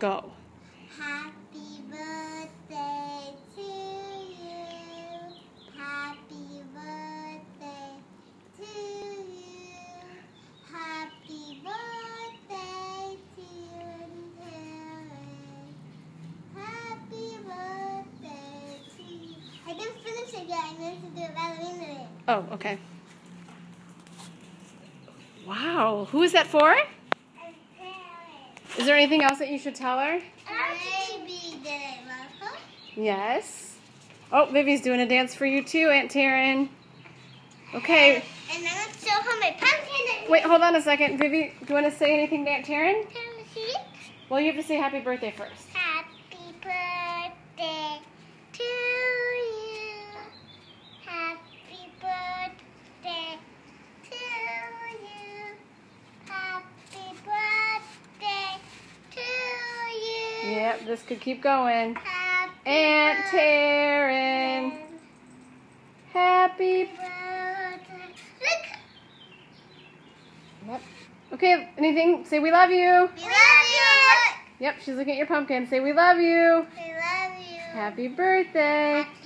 Go. Happy birthday to you. Happy birthday to you. Happy birthday to you. Happy birthday to you. I didn't finish it yet. I meant to do a ballerina dance. Oh, okay. Wow. Who is that for? Is there anything else that you should tell her? Maybe did I love her? Yes. Oh, Vivi's doing a dance for you too, Aunt Taryn. Okay. And I'm going to show her my pumpkin. Wait, hold on a second. Vivi, do you want to say anything to Aunt Taryn? Can you see it? Well, you have to say happy birthday first. Happy birthday to you. Happy birthday to you. Happy birthday to you. Yep, this could keep going. Happy Aunt Taryn. Happy. birthday. Look. Yep. Okay, anything? Say we love you. We love you. Yep, she's looking at your pumpkin. Say we love you. We love you. Happy birthday. Happy